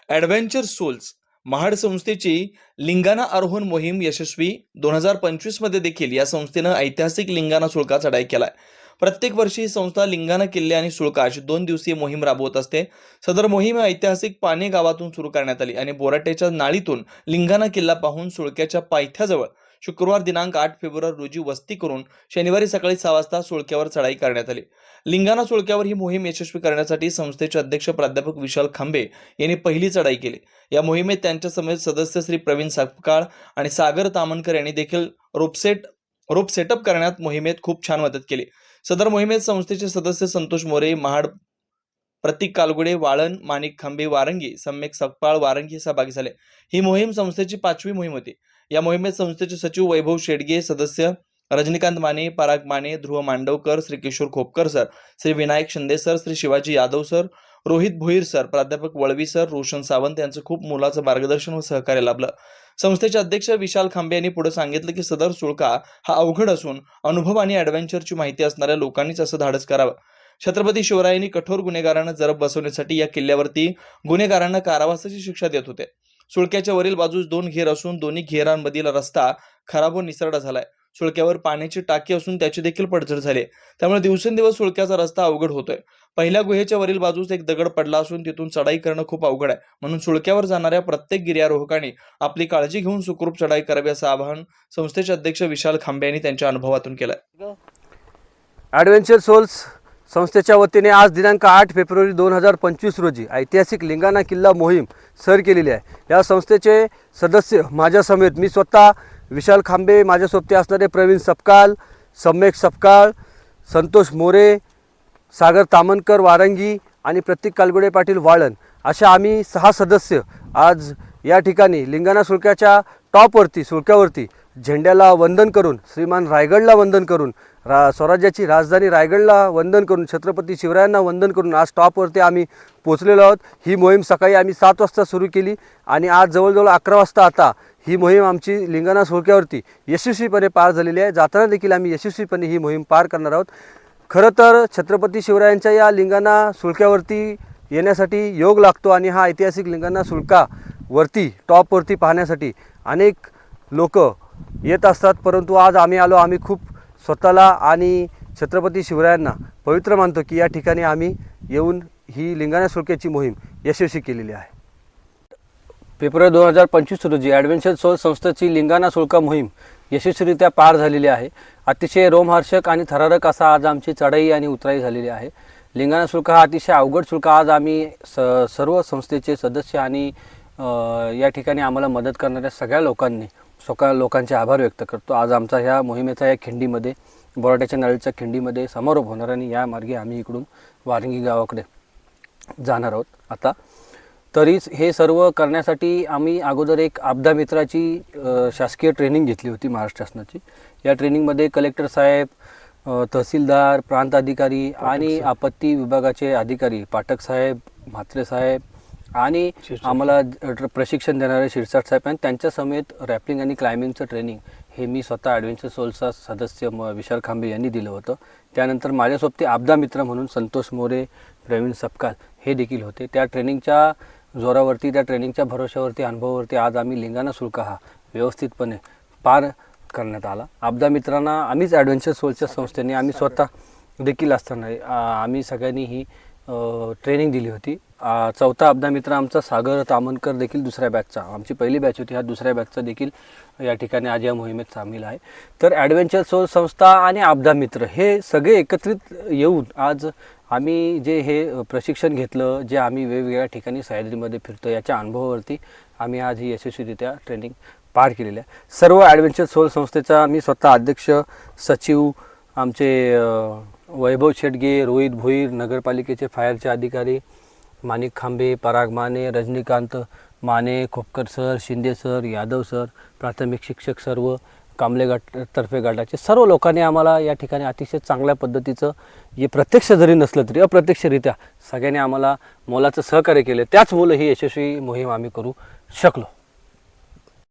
Adventure souls Mahad संस्थेची लिंगाणा आरोहण मोहीम यशस्वी 2025 मध्ये देखील या संस्थेनं ऐतिहासिक लिंगाणा सुळका चढाई केलाय. प्रत्येक वर्षी ही संस्था लिंगाणा किल्ले आणि सुळका अशी 2 दिवसीय मोहीम राबवत असते. सदर मोहीम ऐतिहासिक पाने गावातून सुरू करण्यात आली आणि बोराटेच्या नाळीतून लिंगाणा किल्ला पाहून सुळक्याच्या पायथ्याजवळ शुक्रवार दिनांक 8 फेब्रुवारी रोजी वस्ती करून शनिवारी सकाळी 6 वाजता सुळक्यावर चढाई करण्यात आली. लिंगाणा सुळक्यावर ही मोहीम यशस्वी करण्यासाठी संस्थेचे अध्यक्ष प्राध्यापक विशाल खांबे यांनी पहिली चढाई केली. या मोहिमेत त्यांच्या समेत सदस्य श्री प्रवीण सपकाळ आणि सागर तामणकर यांनी देखील रोप सेटअप करण्यात मोहिमेत खूप छान मदत केली. सदर मोहिमेत संस्थेचे सदस्य संतोष मोरे, महाड प्रतीक कालगुडे, वाळण, माणिक खांबे, वारंगी, सम्यक सपकाळ, वारंगी सहभागी झाले. ही मोहीम संस्थेची 5वी मोहीम होती. या मोहिमेत संस्थेचे सचिव वैभव शेडगे, सदस्य Rajnikant Mane, Parag Mane, Dhruv Mandavkar, Shri Kishor Khopkar sir, Shri Vinayak Shinde sir, Shri Shivaji Yadav sir, Rohit Bhoir sir, प्राध्यापक वळवी सर, रोशन सावंत यांचं खूप मोलाचं मार्गदर्शन व सहकार्य लाभलं. संस्थेचे अध्यक्ष विशाल खांबे यांनी पुढे सांगितलं की सदर सुळका हा अवघड असून अनुभव आणि ॲडव्हेंचरची माहिती असणाऱ्या लोकांनीच असं धाडस करावं. छत्रपती शिवरायांनी कठोर गुन्हेगारांना जरब बसवण्यासाठी या किल्ल्यावरती गुन्हेगारांना कारावासाची शिक्षा देत होते. सुळक्याच्या वरील बाजूस 2 घेर असून दोन्ही घेरांमधील रस्ता खराब व निसरडा झालाय. सुळक्यावर पाण्याची टाकी असून त्याची देखील पडझड झाली, त्यामुळे दिवसेंदिवस सुळक्याचा रस्ता अवघड होतोय. पहिल्या गुहेच्या वरील बाजूस एक दगड पडला असून तिथून चढाई करणं खूप अवघड आहे. म्हणून सुळक्यावर जाणाऱ्या प्रत्येक गिर्यारोहकांनी आपली काळजी घेऊन सुखरूप चढाई करावी असं आवाहन संस्थेचे अध्यक्ष विशाल खांबे यांनी त्यांच्या अनुभवातून केलंय. ॲडव्हेंचर सोल्स संस्थेच्या वतीने आज दिनांक 8 फेब्रुवारी 2025 रोजी ऐतिहासिक लिंगाणा किल्ला मोहीम सर केलेली आहे. या संस्थेचे सदस्य माझ्या समेत मी स्वतः, विशाल खांबे, माझ्यासोबती असणारे प्रवीण सपकाळ, सम्यक सपकाळ, संतोष मोरे, सागर तामणकर, वारंगी आणि प्रतीक कालगुडे पाटील, वाळण अशा आम्ही 6 सदस्य आज या ठिकाणी लिंगाणा सुळक्याच्या सुळक्यावरती झेंड्याला वंदन करून, श्रीमान रायगडला वंदन करून, स्वराज्याची राजधानी रायगडला वंदन करून, छत्रपती शिवरायांना वंदन करून आज टॉपवरती आम्ही पोचलेलो आहोत. ही मोहीम सकाळी आम्ही 7 वाजता सुरू केली आणि आज जवळजवळ 11 वाजता आता ही मोहीम आमची लिंगाणा सुळक्यावरती यशस्वीपणे पार झालेली आहे. जाताना देखील आम्ही यशस्वीपणे ही मोहीम पार करणार आहोत. खरं तर छत्रपती शिवरायांच्या या लिंगाणा सुळक्यावरती येण्यासाठी योग लागतो आणि हा ऐतिहासिक लिंगाणा सुळकावरती टॉपवरती पाहण्यासाठी अनेक लोक येत असतात. परंतु आज आम्ही आलो, आम्ही खूप स्वतःला आणि छत्रपती शिवरायांना पवित्र मानतो की या ठिकाणी आम्ही येऊन ही लिंगाणा सुळक्याची मोहीम यशस्वी केलेली आहे. फेब्रुवारी 2025 रोजी ॲडव्हेंचर सोल्स संस्थेची लिंगाणा सुळका मोहीम यशस्वीरित्या पार झालेली आहे. अतिशय रोमहर्षक आणि थरारक असा आज आमची चढाई आणि उतराई झालेली आहे. लिंगाणा सुळका हा अतिशय अवघड सुळका. आज आम्ही सर्व संस्थेचे सदस्य आणि या ठिकाणी आम्हाला मदत करणाऱ्या सगळ्या लोकांचे आभार व्यक्त करतो. आज आमचा ह्या मोहिमेचा या खिंडीमध्ये, बोराट्याच्या नाळीच्या खिंडीमध्ये समारोप होणार आणि या मार्गे आम्ही इकडून वारंगी गावाकडे जाणार आहोत. आता तरीच हे सर्व करण्यासाठी आम्ही अगोदर एक आपदा मित्राची शासकीय ट्रेनिंग घेतली होती महाराष्ट्र शासनाची. या ट्रेनिंगमध्ये कलेक्टर साहेब, तहसीलदार, प्रांत अधिकारी आणि आपत्ती विभागाचे अधिकारी पाठक साहेब, म्हात्रे साहेब आणि आम्हाला प्रशिक्षण देणारे शिरसाट साहेब आणि त्यांच्या समेत रॅपलिंग आणि क्लाइम्बिंगचं ट्रेनिंग हे मी स्वतः ॲडव्हेंचर सोल्सचा सदस्य विशाल खांबे यांनी दिलं होतं. त्यानंतर माझ्यासोबती आपदा मित्र म्हणून संतोष मोरे, प्रवीण सपकाळ हे देखील होते. त्या ट्रेनिंगच्या जोरावरती, त्या ट्रेनिंगच्या भरोश्यावरती, अनुभवावरती आज आम्ही लिंगाणा सुळका हा व्यवस्थितपणे पार करण्यात आला. आपदा मित्रांना आम्हीच ॲडव्हेंचर सोल्सच्या संस्थेने आम्ही स्वतः देखील असताना आम्ही सगळ्यांनी ही ट्रेनिंग दिली होती. 4था आपदा मित्र आमचा सागर तामणकर देखील दुसऱ्या बॅचचा, आमची पहिली बॅच होती, ह्या दुसऱ्या बॅचचा देखील या ठिकाणी आज या मोहिमेत सामील आहे. तर ॲडव्हेंचर सोल्स संस्था आणि आपदा मित्र हे सगळे एकत्रित येऊन आज आम्ही जे हे प्रशिक्षण घेतलं, जे आम्ही वेगवेगळ्या ठिकाणी सह्याद्रीमध्ये फिरतो, याच्या अनुभवावरती आम्ही आज ही यशस्वीरित्या ट्रेनिंग पार केलेली आहे. सर्व ॲडव्हेंचर सोल्स संस्थेचा मी स्वतः अध्यक्ष, सचिव, आमचे वैभव शेडगे, रोहित भोईर, नगरपालिकेचे फायरचे अधिकारी Manik Khambe, Parag Mane, Rajnikant Mane, Khopkar sir, Shinde sir, Yadav sir, प्राथमिक शिक्षक सर्व, कांबले तर्फे गटाचे सर्व लोकांनी आम्हाला या ठिकाणी अतिशय चांगल्या पद्धतीचं, जे प्रत्यक्ष जरी नसलं तरी अप्रत्यक्षरित्या सगळ्यांनी आम्हाला मोलाचं सहकार्य केलं. त्याचमुळे ही यशस्वी मोहीम आम्ही करू शकलो.